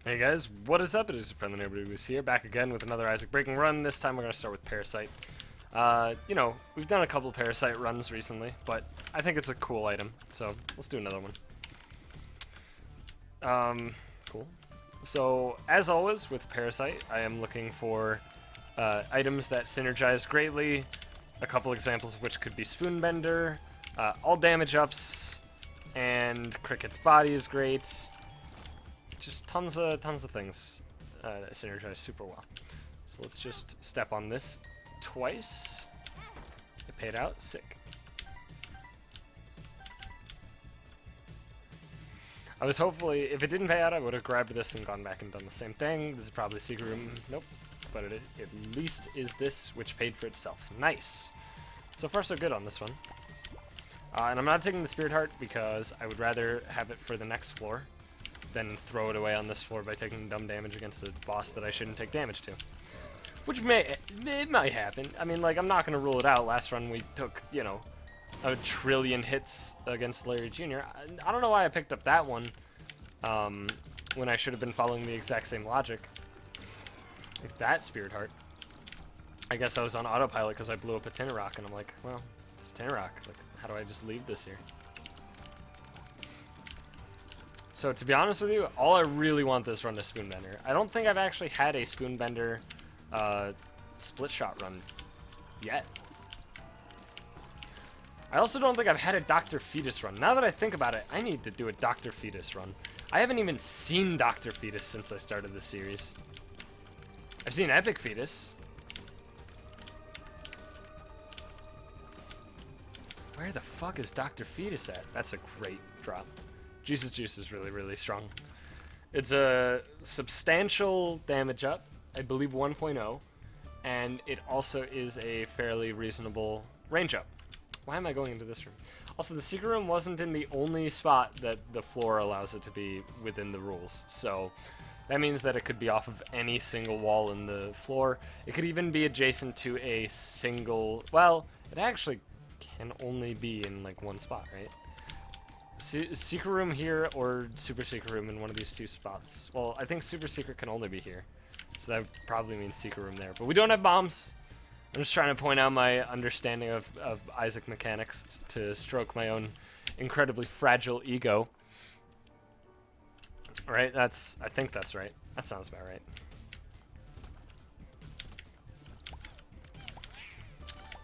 Hey guys, what is up? It is your friend the Neighbor Who's here, back again with another Isaac Breaking run. This time we're going to start with Parasite. We've done a couple Parasite runs recently, but I think it's a cool item, so let's do another one. Cool. So, as always with Parasite, I am looking for items that synergize greatly, a couple examples of which could be Spoonbender, all damage ups, and Cricket's body is great. Just tons of things that synergize super well. So let's just step on this twice. It paid out. Sick. I was hopefully, if it didn't pay out, I would have grabbed this and gone back and done the same thing. This is probably secret room. Nope. But it at least is this, which paid for itself. Nice. So far, so good on this one. And I'm not taking the Spirit Heart because I would rather have it for the next floor than throw it away on this floor by taking dumb damage against a boss that I shouldn't take damage to. Which it might happen. I mean, like, I'm not going to rule it out. Last run we took, you know, a trillion hits against Larry Jr. I don't know why I picked up that one when I should have been following the exact same logic. Like that Spirit Heart. I guess I was on autopilot because I blew up a Tinnarock, and I'm like, well, it's a Tinnarock. Like, how do I just leave this here? So to be honest with you, all I really want this run is Spoonbender. I don't think I've actually had a Spoonbender split shot run yet. I also don't think I've had a Dr. Fetus run. Now that I think about it, I need to do a Dr. Fetus run. I haven't even seen Dr. Fetus since I started the series. I've seen Epic Fetus. Where the fuck is Dr. Fetus at? That's a great drop. Jesus Juice is really, really strong. It's a substantial damage up, I believe 1.0, and it also is a fairly reasonable range up. Why am I going into this room? Also, the secret room wasn't in the only spot that the floor allows it to be within the rules, so that means that it could be off of any single wall in the floor. It could even be adjacent to a single, well, it actually can only be in like one spot, right? Secret room here or super secret room in one of these two spots. Well, I think super secret can only be here, so that probably means secret room there. But we don't have bombs. I'm just trying to point out my understanding of Isaac mechanics to stroke my own incredibly fragile ego. Right? I think that's right. That sounds about right.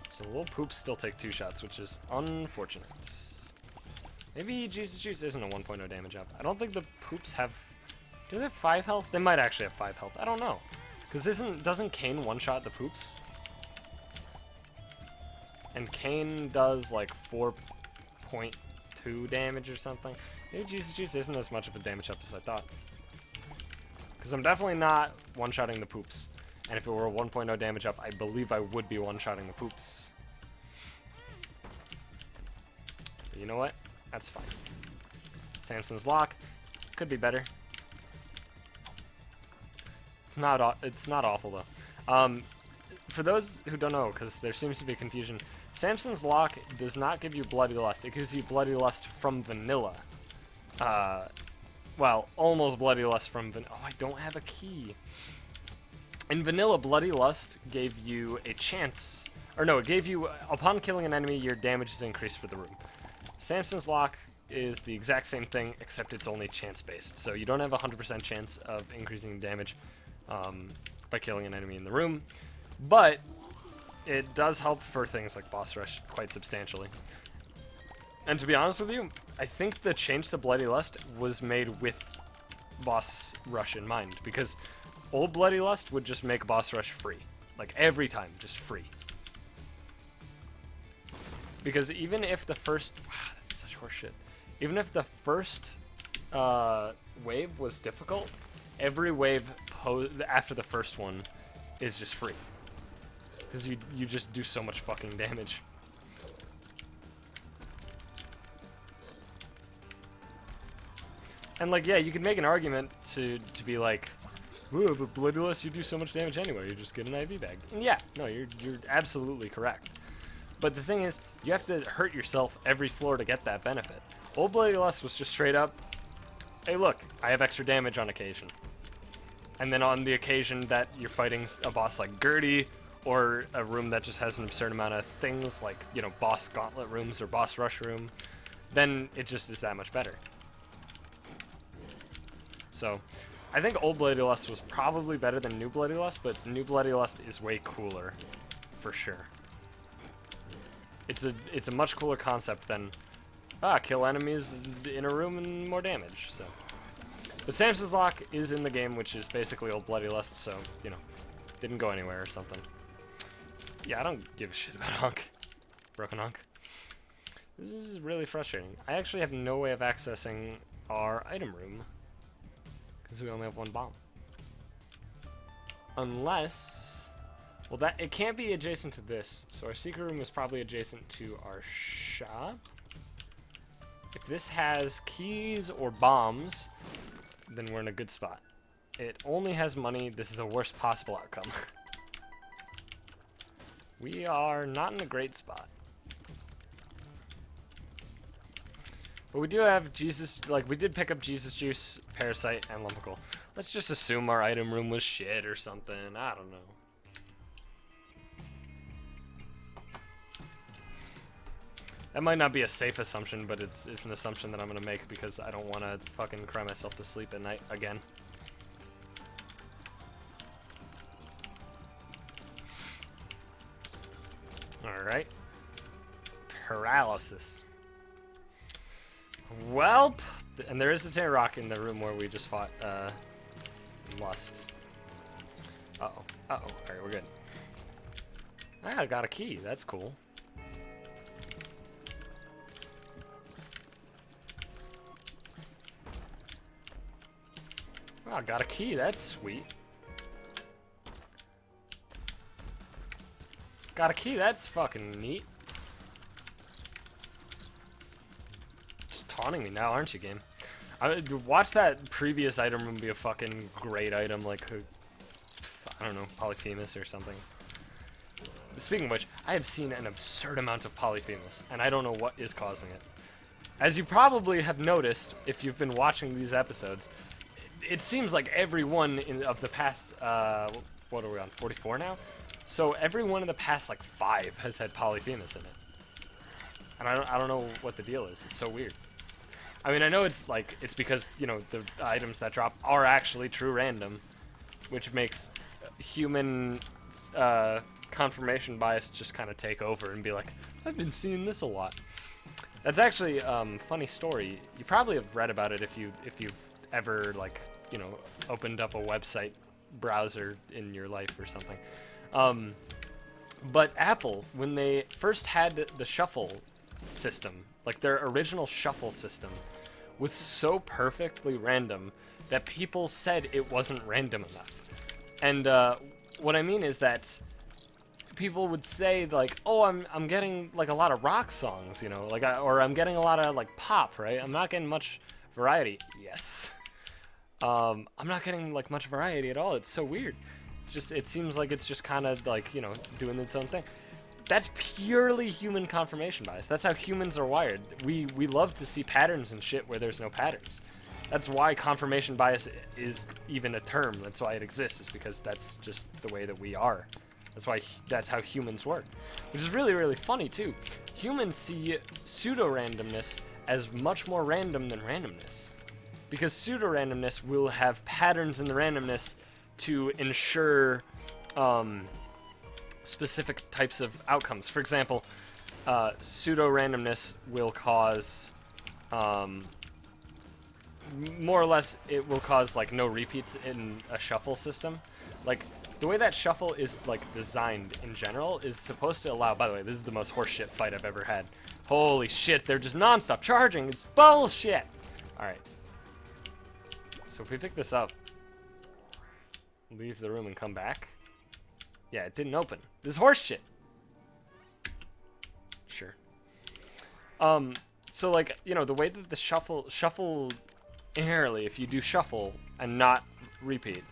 So little poops still take 2 shots, which is unfortunate. Maybe Jesus Juice isn't a 1.0 damage up. I don't think the poops have... Do they have 5 health? They might actually have 5 health. I don't know. Because doesn't Kane one-shot the poops? And Kane does like 4.2 damage or something. Maybe Jesus Juice isn't as much of a damage up as I thought. Because I'm definitely not one-shotting the poops. And if it were a 1.0 damage up, I believe I would be one-shotting the poops. But you know what? That's fine. Samson's Lock could be better. It's not awful though. For those who don't know, because there seems to be confusion, Samson's Lock does not give you Bloody Lust. It gives you Bloody Lust from vanilla. Well, almost Bloody Lust from vanilla. Oh, I don't have a key. In vanilla, Bloody Lust gave you a chance, or no, it gave you, upon killing an enemy, your damage is increased for the room. Samson's Lock is the exact same thing, except it's only chance-based. So you don't have a 100% chance of increasing damage by killing an enemy in the room. But it does help for things like Boss Rush quite substantially. And to be honest with you, I think the change to Bloody Lust was made with Boss Rush in mind. Because old Bloody Lust would just make Boss Rush free. Like every time, just free. Because even if the first... Wow, that's such horseshit. Even if the first wave was difficult, every wave after the first one is just free. Because you just do so much fucking damage. And like, yeah, you could make an argument to be like, "Whoa, but Bloody Lust, you do so much damage anyway, you just get an IV bag." And yeah, no, you're absolutely correct. But the thing is, you have to hurt yourself every floor to get that benefit. Old Bloody Lust was just straight up, hey look, I have extra damage on occasion. And then on the occasion that you're fighting a boss like Gertie, or a room that just has an absurd amount of things like, you know, boss gauntlet rooms or boss rush room, then it just is that much better. So, I think Old Bloody Lust was probably better than New Bloody Lust, but New Bloody Lust is way cooler, for sure. It's a much cooler concept than, kill enemies in a room and more damage, so. But Samson's Lock is in the game, which is basically Old Bloody Lust, so, you know, didn't go anywhere or something. Yeah, I don't give a shit about Hunk. Broken Hunk. This is really frustrating. I actually have no way of accessing our item room, because we only have one bomb. Unless, well, that it can't be adjacent to this, so our secret room is probably adjacent to our shop. If this has keys or bombs, then we're in a good spot. It only has money. This is the worst possible outcome. We are not in a great spot. But we do have Jesus, like, we did pick up Jesus Juice, Parasite, and Lumpical. Let's just assume our item room was shit or something. I don't know. That might not be a safe assumption, but it's an assumption that I'm gonna make because I don't want to fucking cry myself to sleep at night again. Alright. Paralysis. Welp! And there is a Tay Rock in the room where we just fought, Lust. Uh-oh. Uh-oh. Alright, we're good. Ah, I got a key. That's cool. Oh, I got a key. That's sweet. Got a key. That's fucking neat. Just taunting me now, aren't you, game? Watch that previous item room be a fucking great item, like, I don't know, Polyphemus or something. Speaking of which, I have seen an absurd amount of Polyphemus, and I don't know what is causing it. As you probably have noticed, if you've been watching these episodes, it seems like every one of the past, what are we on, 44 now? So every one of the past, like, 5 has had Polyphemus in it. And I don't know what the deal is. It's so weird. I mean, I know it's, like, it's because, you know, the items that drop are actually true random, which makes human, confirmation bias just kind of take over and be like, I've been seeing this a lot. That's actually, funny story. You probably have read about it if you've ever, like, you know, opened up a website browser in your life or something. But Apple, when they first had the shuffle system, like their original shuffle system, was so perfectly random that people said it wasn't random enough. And what I mean is that people would say, like, oh, I'm getting like a lot of rock songs, you know, like, or I'm getting a lot of like pop, right? I'm not getting much variety. Yes. I'm not getting like much variety at all. It's so weird. It's just, it seems like it's just kind of like, you know, doing its own thing. That's purely human confirmation bias. That's how humans are wired. We love to see patterns and shit where there's no patterns. That's why confirmation bias is even a term. That's why it exists, is because that's just the way that we are. That's why that's how humans work. Which is really, really funny too. Humans see pseudo-randomness as much more random than randomness. Because pseudo-randomness will have patterns in the randomness to ensure specific types of outcomes. For example, pseudo-randomness will cause, more or less, it will cause like no repeats in a shuffle system. Like, the way that shuffle is like designed in general is supposed to allow, by the way, this is the most horseshit fight I've ever had. Holy shit, they're just non-stop charging. It's bullshit. Alright. So if we pick this up, leave the room and come back. Yeah, it didn't open. This is horseshit. Sure. So like, you know, the way that the shuffle inherently, if you do shuffle and not repeat,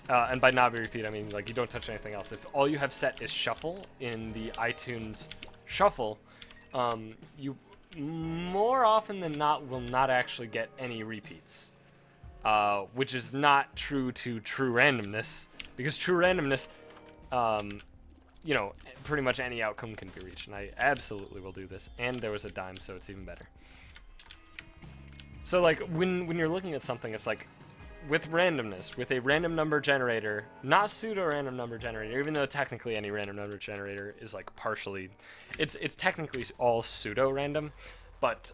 and by not repeat, I mean like you don't touch anything else. If all you have set is shuffle in the iTunes shuffle, you more often than not will not actually get any repeats. which is not true to true randomness, because true randomness, you know, pretty much any outcome can be reached, and I absolutely will do this. And there was a dime, so it's even better. So like when you're looking at something, it's like with randomness, with a random number generator, not pseudo random number generator, even though technically any random number generator is like partially, it's technically all pseudo random, but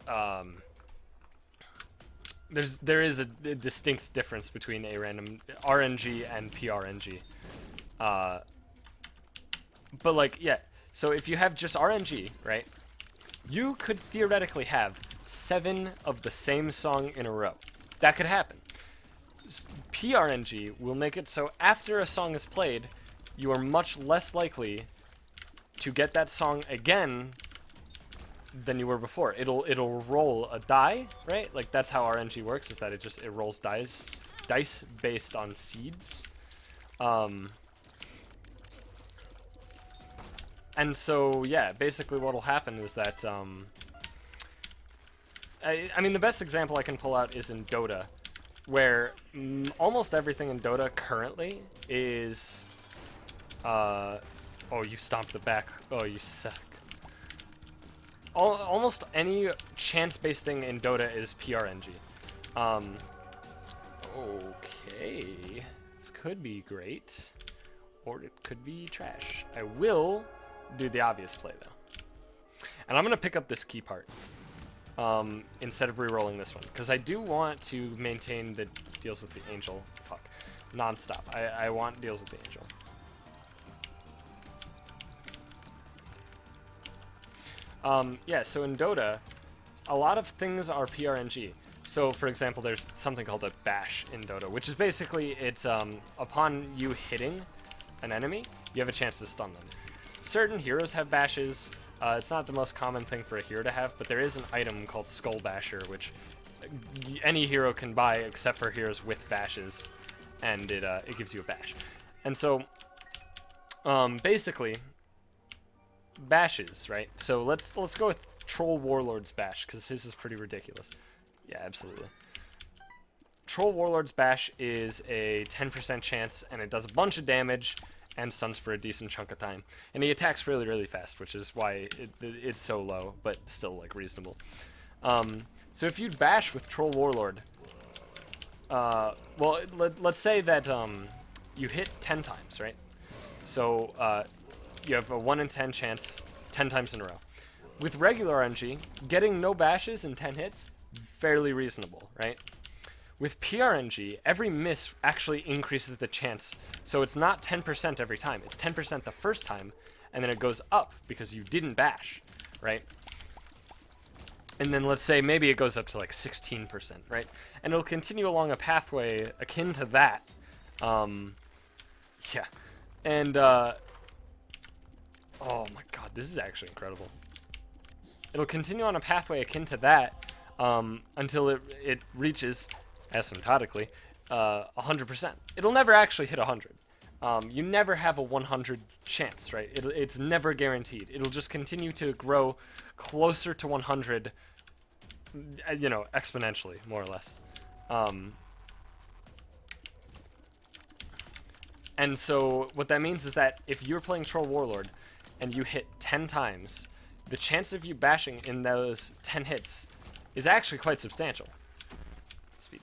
there is a distinct difference between a random RNG and PRNG. But like, yeah, so if you have just RNG, right, you could theoretically have 7 of the same song in a row. That could happen. PRNG will make it so after a song is played, you are much less likely to get that song again than you were before. It'll roll a die, right? Like that's how RNG works, is that it rolls dice based on seeds. And so yeah, basically what'll happen is that I mean the best example I can pull out is in Dota, where almost everything in Dota currently is oh, you stomped the back. Oh, you suck. Almost any chance-based thing in Dota is PRNG. Okay. This could be great, or it could be trash. I will do the obvious play, though. And I'm going to pick up this key part instead of re-rolling this one, because I do want to maintain the deals with the angel. Fuck. Non-stop. I want deals with the angel. Yeah, so in Dota, a lot of things are PRNG. So, for example, there's something called a bash in Dota, which is basically, it's, upon you hitting an enemy, you have a chance to stun them. Certain heroes have bashes. It's not the most common thing for a hero to have, but there is an item called Skull Basher, which any hero can buy except for heroes with bashes, and it gives you a bash. And so, basically, bashes, right? So let's go with Troll Warlord's bash, because his is pretty ridiculous. Yeah, absolutely. Troll Warlord's bash is a 10% chance, and it does a bunch of damage and stuns for a decent chunk of time. And he attacks really, really fast, which is why it's so low, but still, like, reasonable. So if you bash with Troll Warlord, well, let's say that you hit 10 times, right? So you have a 1 in 10 chance 10 times in a row. With regular RNG, getting no bashes in 10 hits, fairly reasonable, right? With PRNG, every miss actually increases the chance, so it's not 10% every time. It's 10% the first time, and then it goes up because you didn't bash, right? And then let's say maybe it goes up to like 16%, right? And it'll continue along a pathway akin to that. Yeah. And, oh my god, this is actually incredible. It'll continue on a pathway akin to that until it reaches, asymptotically, 100%. It'll never actually hit 100. You never have a 100 chance, right? It's never guaranteed. It'll just continue to grow closer to 100, you know, exponentially, more or less. And so what that means is that if you're playing Troll Warlord and you hit 10 times, the chance of you bashing in those 10 hits is actually quite substantial. Speed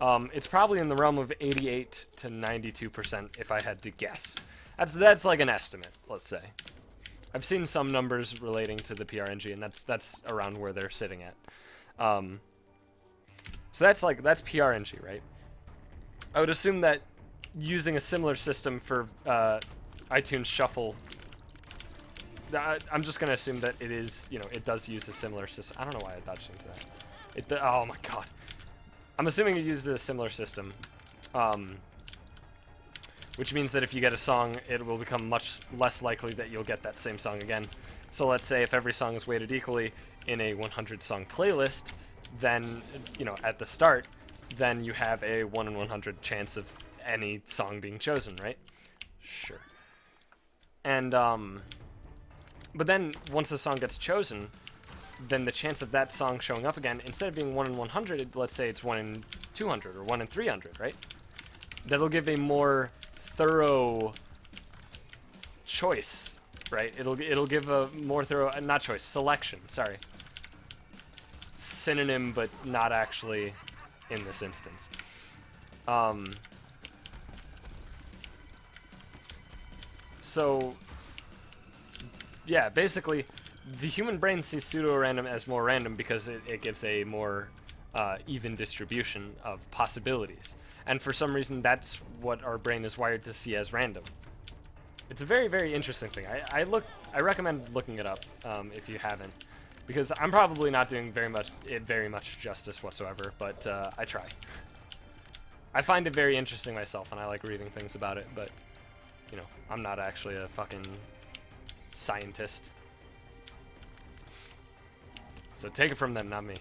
down. It's probably in the realm of 88 to 92% if I had to guess. That's like an estimate, let's say. I've seen some numbers relating to the PRNG, and that's around where they're sitting at. So that's PRNG, right? I would assume that using a similar system for iTunes Shuffle, I'm just gonna assume that it is, you know, it does use a similar system. I don't know why I dodged into that. Oh my god. I'm assuming it uses a similar system, which means that if you get a song, it will become much less likely that you'll get that same song again. So let's say if every song is weighted equally in a 100-song playlist, then, you know, at the start, then you have a 1 in 100 chance of any song being chosen, right? Sure. And, but then once the song gets chosen, then the chance of that song showing up again, instead of being 1 in 100, let's say it's 1 in 200 or 1 in 300, right? That'll give a more thorough choice, right? It'll give a more thorough, not choice, selection, sorry. Synonym, but not actually in this instance. So, yeah, basically, the human brain sees pseudo-random as more random because it gives a more even distribution of possibilities. And for some reason, that's what our brain is wired to see as random. It's a very, very interesting thing. I recommend looking it up if you haven't, because I'm probably not doing very much justice whatsoever, but I try. I find it very interesting myself, and I like reading things about it, but, you know, I'm not actually a fucking scientist. So take it from them, not me.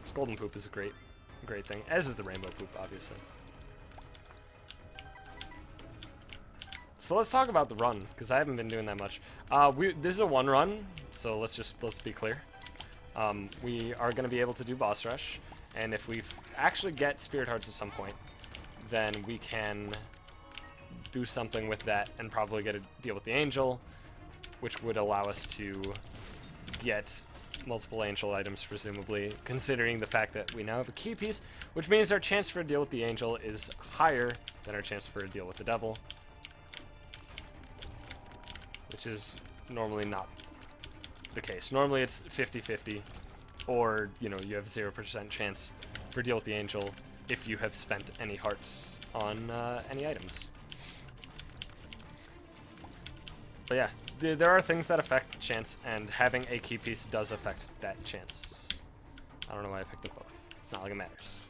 This golden poop is a great thing, as is the rainbow poop, obviously. So let's talk about the run, because I haven't been doing that much. This is a one run, so let's be clear. We are going to be able to do boss rush, and if we actually get spirit hearts at some point, then we can do something with that and probably get a deal with the angel, which would allow us to get multiple angel items, presumably, considering the fact that we now have a key piece, which means our chance for a deal with the angel is higher than our chance for a deal with the devil, which is normally not the case. Normally it's 50-50, or, you know, you have 0% chance for a deal with the angel if you have spent any hearts on any items. But yeah, there are things that affect chance, and having a key piece does affect that chance. I don't know why I picked up both. It's not like it matters.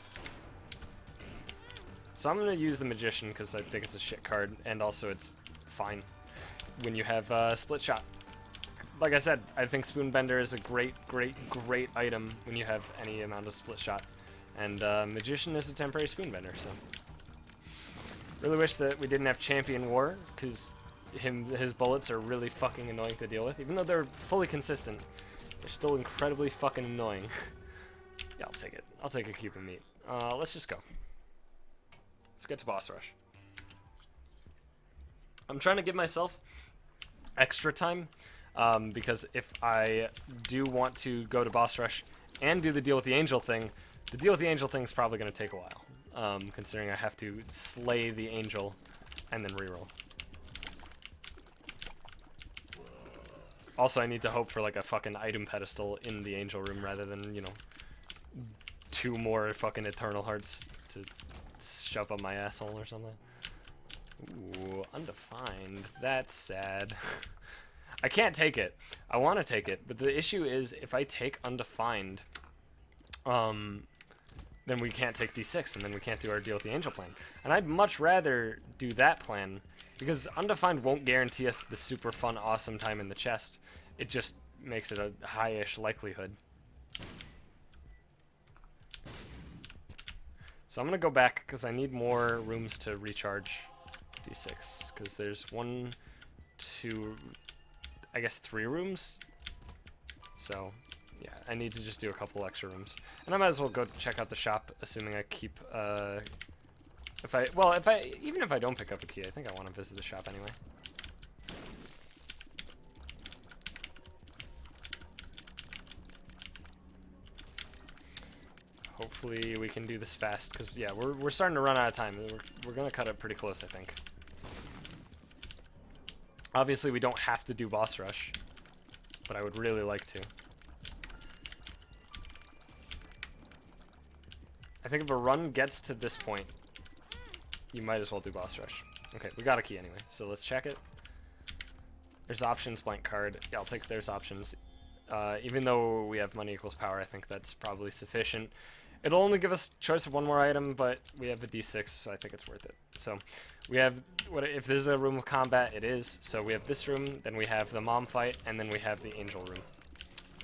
So I'm going to use the Magician because I think it's a shit card, and also it's fine when you have Split Shot. Like I said, I think Spoonbender is a great item when you have any amount of Split Shot. And Magician is a temporary Spoonbender, so. Really wish that we didn't have Champion War, because his bullets are really fucking annoying to deal with. Even though they're fully consistent, they're still incredibly fucking annoying. Yeah, I'll take it. I'll take a cube of meat. Let's just go. Let's get to boss rush. I'm trying to give myself extra time, because if I do want to go to boss rush and do the deal with the angel thing, the deal with the angel thing is probably going to take a while, considering I have to slay the angel and then reroll. Also, I need to hope for like a fucking item pedestal in the angel room rather than, you know, 2 more fucking eternal hearts to shove up my asshole or something. Ooh, undefined. That's sad. I can't take it. I want to take it, but the issue is if I take undefined, then we can't take D6, and then we can't do our deal with the angel plan. And I'd much rather do that plan, because undefined won't guarantee us the super fun, awesome time in the chest. It just makes it a high-ish likelihood. So I'm going to go back, because I need more rooms to recharge D6, because there's 1, 2, I guess 3 rooms. So, yeah, I need to just do a couple extra rooms. And I might as well go check out the shop, assuming I keep, even if I don't pick up a key, I think I want to visit the shop anyway. Hopefully we can do this fast, because, yeah, we're starting to run out of time. We're going to cut it pretty close, I think. Obviously, we don't have to do boss rush, but I would really like to. I think if a run gets to this point, you might as well do boss rush. Okay, we got a key anyway, so let's check it. There's options, blank card. Yeah, I'll take there's options. Even though we have money equals power, I think that's probably sufficient. It'll only give us choice of 1 more item, but we have a D6, so I think it's worth it. So we have, if this is a room of combat, it is. So we have this room, then we have the mom fight, and then we have the angel room,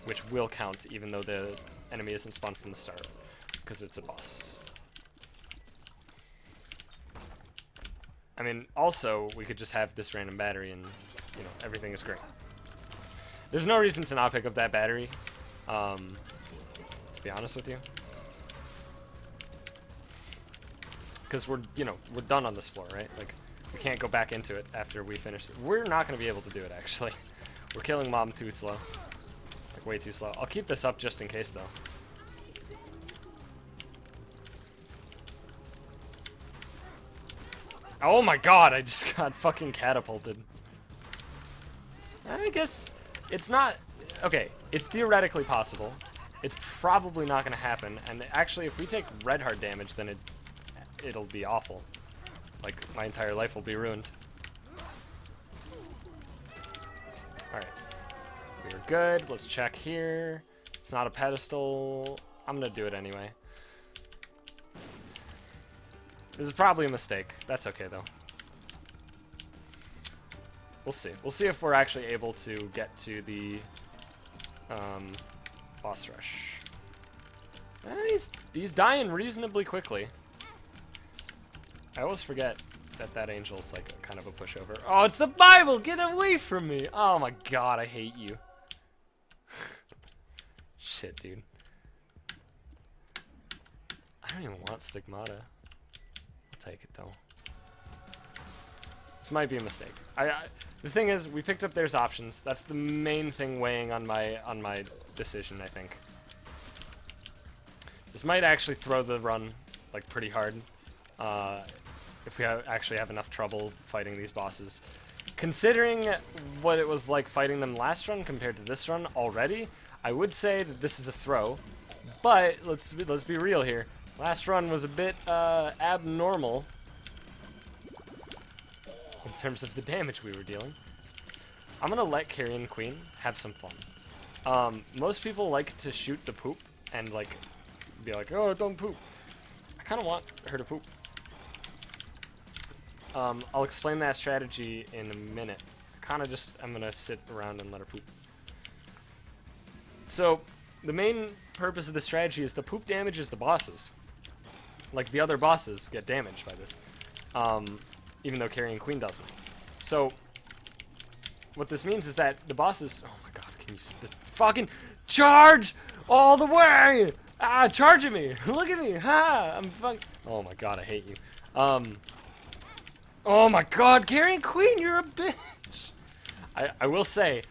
which will count even though the enemy isn't spawned from the start, because it's a boss. I mean, also, we could just have this random battery and, you know, everything is great. There's no reason to not pick up that battery, to be honest with you. Because we're done on this floor, right? Like, we can't go back into it after we finish it. We're not going to be able to do it, actually. We're killing Mom too slow. Like, way too slow. I'll keep this up just in case, though. Oh my god, I just got fucking catapulted. I guess it's not... Okay, it's theoretically possible. It's probably not going to happen. And actually, if we take red heart damage, then it'll be awful. Like, my entire life will be ruined. Alright. We're good. Let's check here. It's not a pedestal. I'm going to do it anyway. This is probably a mistake. That's okay, though. We'll see. We'll see if we're actually able to get to the boss rush. He's dying reasonably quickly. I always forget that angel's like kind of a pushover. Oh, it's the Bible! Get away from me! Oh my god, I hate you. Shit, dude. I don't even want Stigmata. I'll take it though. This might be a mistake. The thing is, we picked up there's options. That's the main thing weighing on my decision, I think. This might actually throw the run like pretty hard. If we actually have enough trouble fighting these bosses. Considering what it was like fighting them last run compared to this run already, I would say that this is a throw. But let's be real here. Last run was a bit abnormal in terms of the damage we were dealing. I'm gonna let Carrion Queen have some fun. Most people like to shoot the poop and like be like, oh, don't poop. I kind of want her to poop. I'll explain that strategy in a minute. I'm gonna sit around and let her poop. So, the main purpose of this strategy is the poop damages the bosses. Like, the other bosses get damaged by this. Even though Carrion Queen doesn't. So, what this means is that the bosses... Oh my god, can you fucking charge all the way? Ah, charge at me! Look at me! Ha! I'm fucking... Oh my god, I hate you. Oh my god, Carrion Queen, you're a bitch! I will say,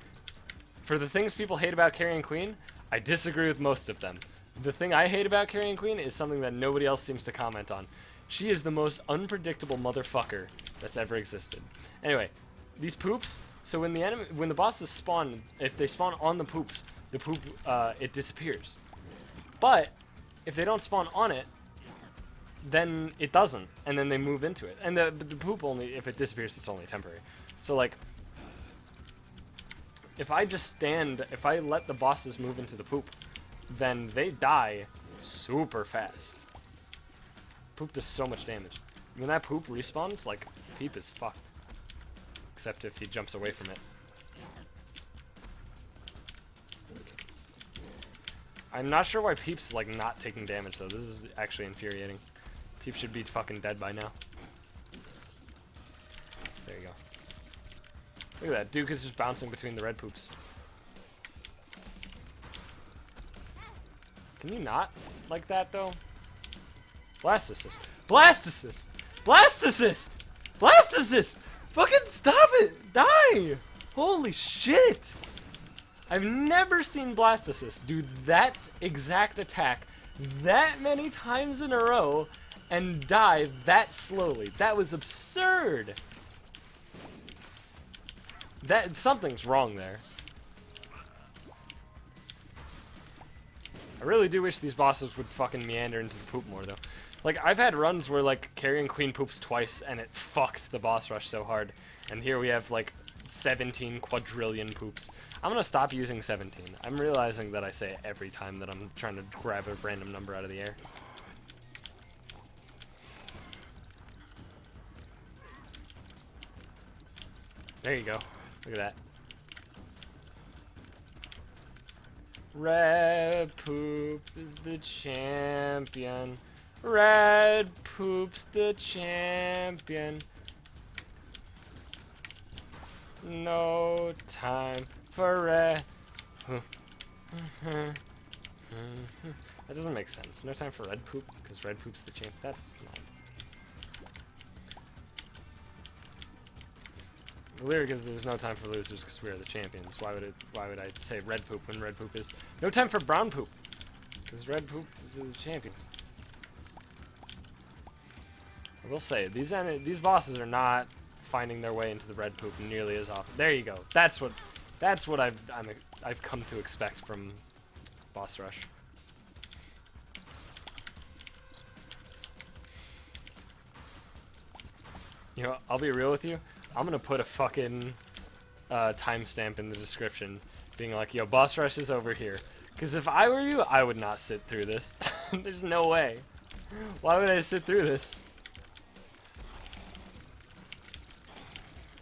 for the things people hate about Carrion Queen, I disagree with most of them. The thing I hate about Carrion Queen is something that nobody else seems to comment on. She is the most unpredictable motherfucker that's ever existed. Anyway, these poops, so when the bosses spawn, if they spawn on the poops, it disappears. But if they don't spawn on it, then it doesn't, and then they move into it. And the poop only, if it disappears, it's only temporary. So like, if I let the bosses move into the poop, then they die super fast. Poop does so much damage. When that poop respawns, like, Peep is fucked. Except if he jumps away from it. I'm not sure why Peep's, like, not taking damage, though. This is actually infuriating. Peep should be fucking dead by now. There you go. Look at that. Duke is just bouncing between the red poops. Can you not like that, though? Blast assist. Blast assist! Blast assist! Blast assist! Fucking stop it! Die! Holy shit! I've never seen Blast assist do that exact attack that many times in a row and die that slowly. That was absurd! Something's wrong there. I really do wish these bosses would fucking meander into the poop more, though. Like, I've had runs where, like, Carrion Queen poops twice, and it fucks the boss rush so hard. And here we have, like, 17 quadrillion poops. I'm gonna stop using 17. I'm realizing that I say it every time that I'm trying to grab a random number out of the air. There you go. Look at that. Red Poop is the champion. Red Poop's the champion. No time for that doesn't make sense. No time for Red Poop, because Red Poop's the champ. That's not. The lyric is there's no time for losers because we are the champions. Why would I say Red Poop when Red Poop is no time for Brown Poop? Because Red Poop is the champions. I will say these bosses are not finding their way into the Red Poop nearly as often. There you go. That's what I've come to expect from Boss Rush. You know, I'll be real with you. I'm gonna put a fucking timestamp in the description, being like, "Yo, Boss Rush is over here." Because if I were you, I would not sit through this. There's no way. Why would I sit through this?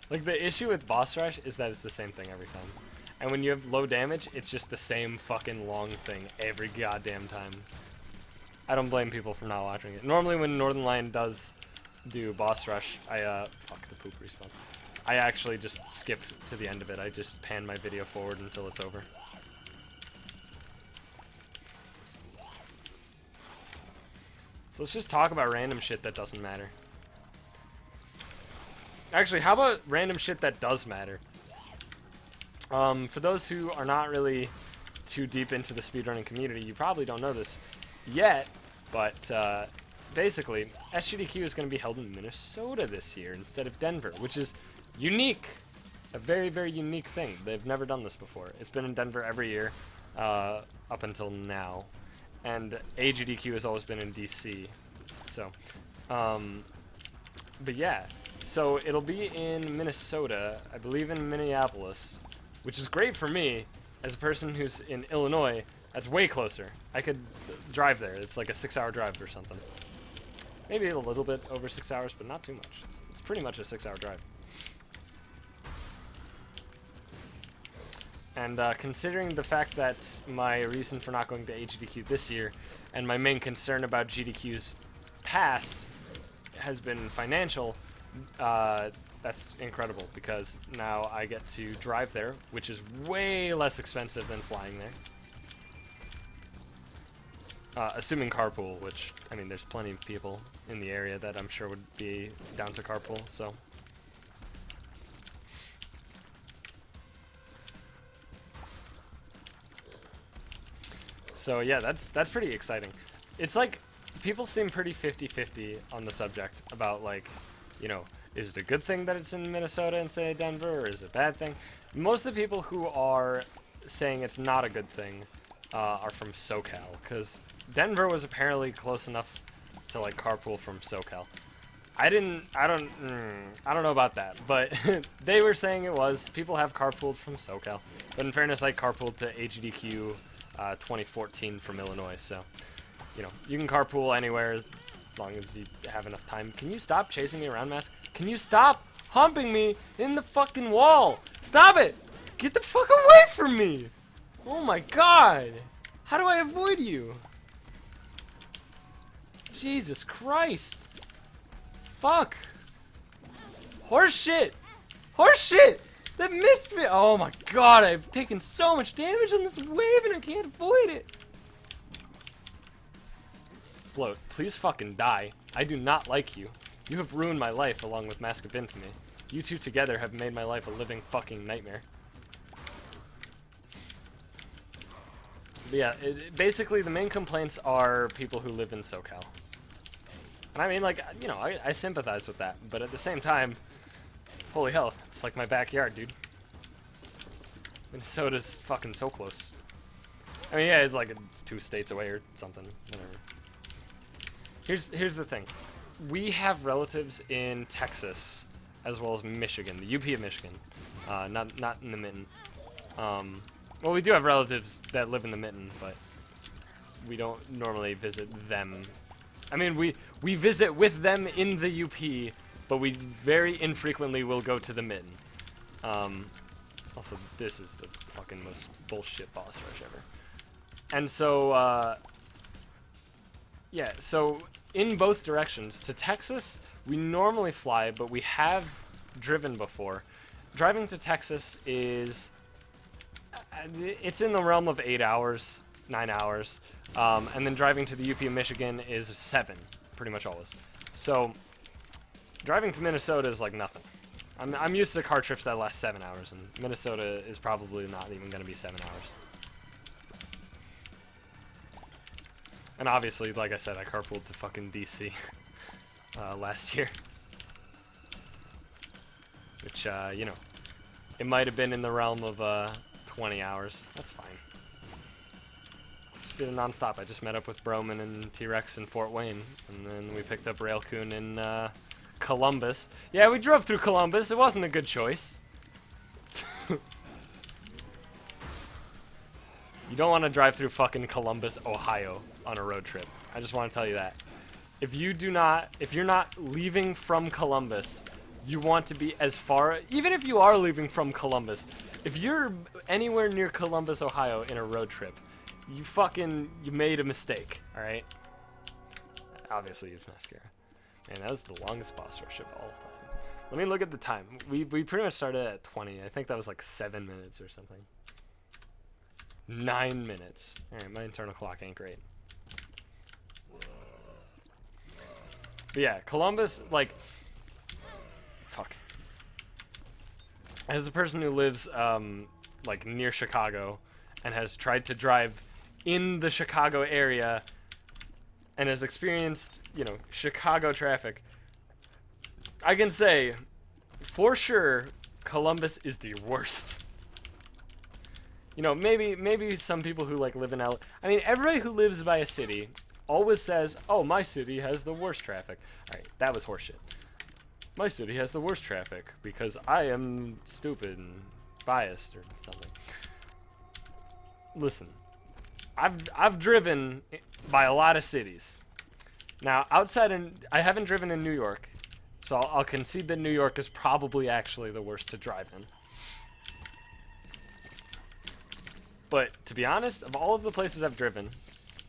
Like, the issue with Boss Rush is that it's the same thing every time. And when you have low damage, it's just the same fucking long thing every goddamn time. I don't blame people for not watching it. Normally when Northernlion does do Boss Rush, fuck the poop respawn. I actually just skip to the end of it. I just pan my video forward until it's over. So let's just talk about random shit that doesn't matter. Actually, how about random shit that does matter? For those who are not really too deep into the speedrunning community, you probably don't know this yet, but basically, SGDQ is going to be held in Minnesota this year instead of Denver, which is unique. A very, very unique thing. They've never done this before. It's been in Denver every year up until now, and AGDQ has always been in DC. So, but yeah. So it'll be in Minnesota, I believe in Minneapolis, which is great for me as a person who's in Illinois. That's way closer. I could drive there. It's like a 6-hour drive or something. Maybe a little bit over 6 hours, but not too much. It's pretty much a 6-hour drive. And considering the fact that my reason for not going to AGDQ this year and my main concern about GDQ's past has been financial, that's incredible because now I get to drive there, which is way less expensive than flying there. Assuming carpool, which, I mean, there's plenty of people in the area that I'm sure would be down to carpool, so. So yeah, that's pretty exciting. It's like, people seem pretty 50-50 on the subject about, like, you know, is it a good thing that it's in Minnesota instead of Denver, or is it a bad thing? Most of the people who are saying it's not a good thing are from SoCal, because Denver was apparently close enough to, like, carpool from SoCal. I don't know about that, but they were saying it was. People have carpooled from SoCal, but in fairness, I carpooled to AGDQ 2014 from Illinois, so, you know, you can carpool anywhere as long as you have enough time. Can you stop chasing me around, Mask? Can you stop humping me in the fucking wall? Stop it! Get the fuck away from me! Oh my god! How do I avoid you? Jesus Christ! Fuck! Horse shit! Horse shit! That missed me! Oh my god, I've taken so much damage on this wave and I can't avoid it! Bloat, please fucking die. I do not like you. You have ruined my life along with Mask of Infamy. You two together have made my life a living fucking nightmare. But yeah, basically the main complaints are people who live in SoCal. And I mean, like, you know, I sympathize with that, but at the same time, holy hell, it's like my backyard, dude. Minnesota's fucking so close. I mean, yeah, it's like it's 2 states away or something, whatever. Here's the thing. We have relatives in Texas as well as Michigan, the UP of Michigan, not in the Mitten. Well, we do have relatives that live in the Mitten, but we don't normally visit them. I mean, we visit with them in the UP, but we very infrequently will go to the Mitten. Also, this is the fucking most bullshit boss rush ever. And so, yeah, so in both directions. To Texas, we normally fly, but we have driven before. Driving to Texas is It's in the realm of 8 hours, 9 hours. And then driving to the UP of Michigan is 7, pretty much always. So driving to Minnesota is like nothing. I'm used to car trips that last 7 hours, and Minnesota is probably not even going to be 7 hours. And obviously, like I said, I carpooled to fucking DC last year. Which, you know, it might have been in the realm of 20 hours. That's fine. Just did it non-stop. I just met up with Broman and T-Rex in Fort Wayne, and then we picked up Railcoon in Columbus. Yeah, we drove through Columbus. It wasn't a good choice. You don't want to drive through fucking Columbus, Ohio on a road trip. I just want to tell you that. If you're not leaving from Columbus, you want to be as far, even if you are leaving from Columbus, if you're anywhere near Columbus, Ohio in a road trip, you made a mistake, all right? Obviously, you've mascara. Man, that was the longest boss rush of all time. Let me look at the time. We pretty much started at 20. I think that was like 7 minutes or something. 9 minutes. All right, my internal clock ain't great. But yeah, Columbus, like, fuck. As a person who lives, like, near Chicago and has tried to drive in the Chicago area and has experienced, you know, Chicago traffic, I can say, for sure, Columbus is the worst. You know, maybe some people who, like, live in LA, I mean, everybody who lives by a city always says, oh, my city has the worst traffic. All right, that was horseshit. My city has the worst traffic because I am stupid and biased or something. Listen, I've driven by a lot of cities. Now, I haven't driven in New York, so I'll concede that New York is probably actually the worst to drive in. But to be honest, of all of the places I've driven,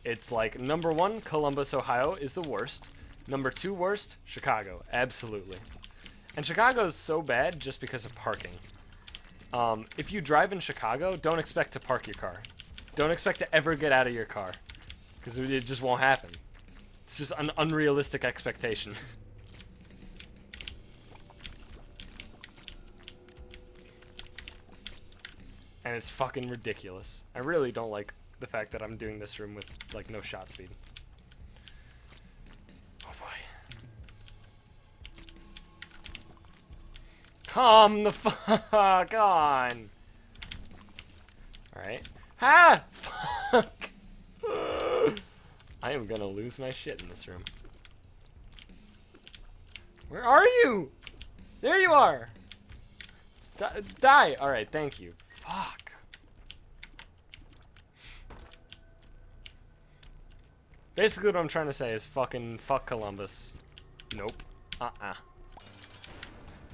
it's like number 1, Columbus, Ohio is the worst. Number 2 worst, Chicago, absolutely. And Chicago is so bad just because of parking. If you drive in Chicago, don't expect to park your car. Don't expect to ever get out of your car, because it just won't happen. It's just an unrealistic expectation. And it's fucking ridiculous. I really don't like the fact that I'm doing this room with, like, no shot speed. Oh boy. Come the fuck on! Alright. Ha! Fuck! I am gonna lose my shit in this room. Where are you? There you are! Die! Alright, thank you. Fuck. Basically what I'm trying to say is fucking fuck Columbus. Nope.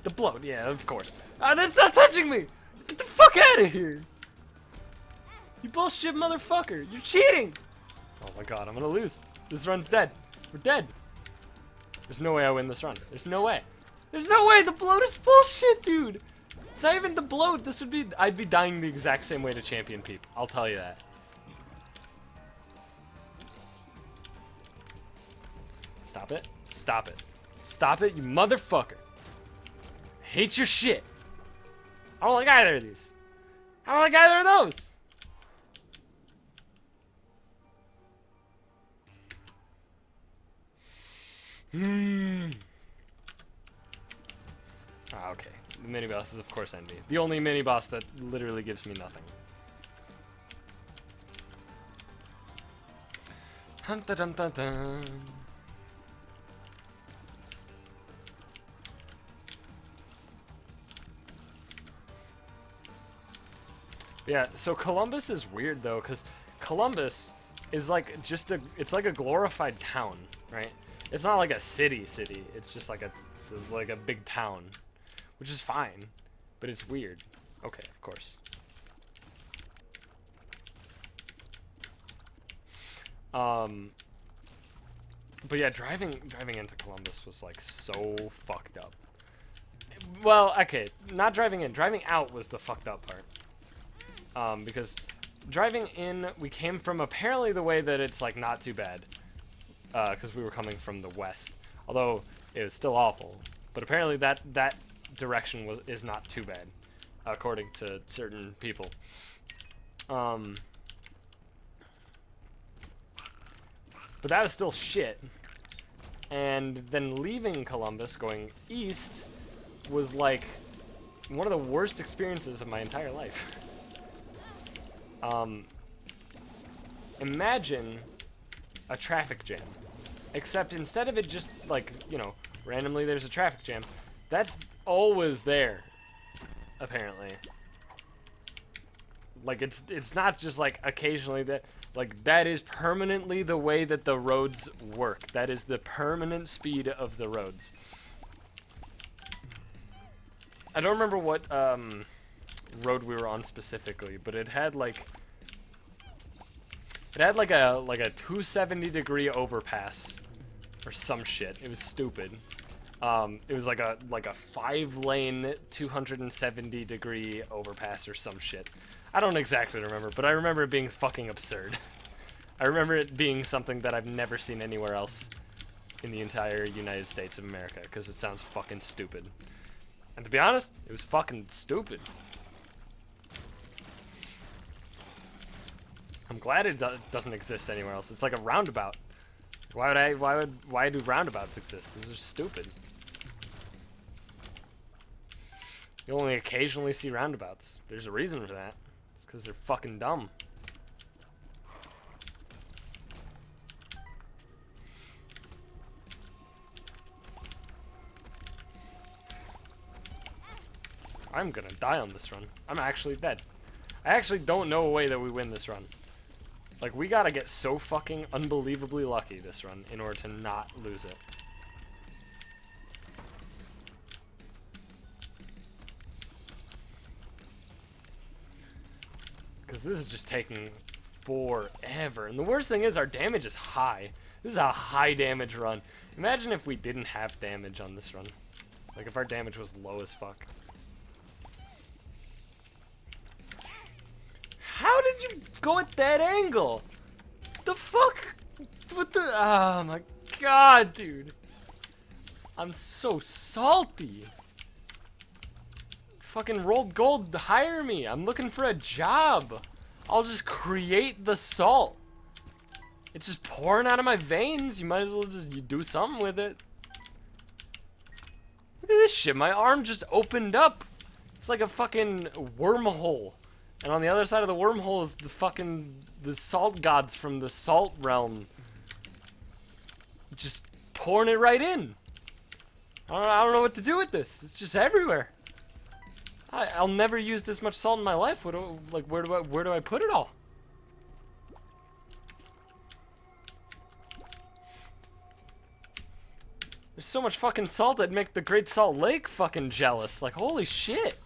The bloat, yeah, of course. That's not touching me! Get the fuck out of here! You bullshit motherfucker! You're cheating! Oh my god, I'm gonna lose. This run's dead. We're dead. There's no way I win this run. There's no way. There's no way! The bloat is bullshit, dude! It's not even the bloat. This would be... I'd be dying the exact same way to Champion Peep. I'll tell you that. Stop it. Stop it. Stop it, you motherfucker. I hate your shit. I don't like either of these. I don't like either of those. Okay. The mini boss is of course Envy. The only mini boss that literally gives me nothing. Dun, dun, dun, dun. Yeah, so Columbus is weird though, because Columbus is like it's like a glorified town, right? It's not like a city. It's just like it's like a big town, which is fine, but it's weird. Okay, of course. But yeah, driving into Columbus was like so fucked up. Well, okay, not driving in, driving out was the fucked up part. because driving in, we came from apparently the way that it's like not too bad, because we were coming from the west, although it was still awful. But apparently that direction is not too bad, according to certain people. But that was still shit. And then leaving Columbus, going east, was like one of the worst experiences of my entire life. Imagine a traffic jam, except instead of it just like, you know, randomly there's a traffic jam, that's always there, apparently. Like, it's not just like occasionally that, like, that is permanently the way that the roads work. That is the permanent speed of the roads. I don't remember what road we were on specifically, but it had like a 270-degree overpass or some shit. It was stupid. It was like a 5-lane 270-degree overpass or some shit. I don't exactly remember, but I remember it being fucking absurd. I remember it being something that I've never seen anywhere else in the entire United States of America, because it sounds fucking stupid. And to be honest, it was fucking stupid. I'm glad it doesn't exist anywhere else. It's like a roundabout. Why do roundabouts exist? Those are stupid. You only occasionally see roundabouts. There's a reason for that. It's because they're fucking dumb. I'm gonna die on this run. I'm actually dead. I actually don't know a way that we win this run. Like, we gotta get so fucking unbelievably lucky this run in order to not lose it. Because this is just taking forever. And the worst thing is our damage is high. This is a high damage run. Imagine if we didn't have damage on this run. Like, if our damage was low as fuck. How did you go at that angle? The fuck? What the? Oh my god, dude. I'm so salty. Fucking Rolled Gold, hire me. I'm looking for a job. I'll just create the salt. It's just pouring out of my veins. You might as well just do something with it. Look at this shit. My arm just opened up. It's like a fucking wormhole. And on the other side of the wormhole is the salt gods from the salt realm. Just pouring it right in. I don't know what to do with this. It's just everywhere. I'll never use this much salt in my life. Where do I put it all? There's so much fucking salt that'd make the Great Salt Lake fucking jealous. Like, holy shit.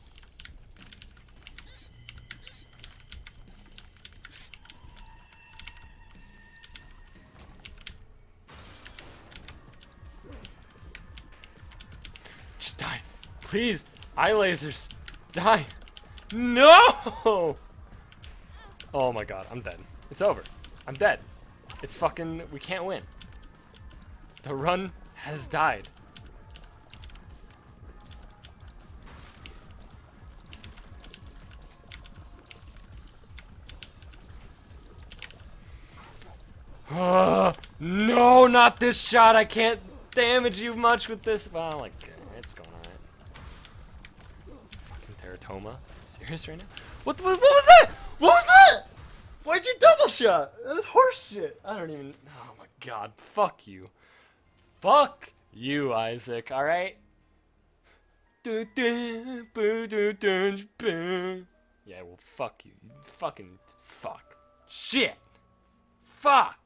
Just die. Please. Eye lasers. Die. No! Oh my god, I'm dead. It's over. I'm dead. It's fucking... We can't win. The run has died. No, not this shot. I can't damage you much with this. Well, like, it's going on. Fucking Teratoma. Serious right now? What was that? What was that? Why'd you double shot? That was horse shit. I don't even... Oh my god. Fuck you. Fuck you, Isaac. Alright? Yeah, well, fuck you. Fucking fuck. Shit. Fuck.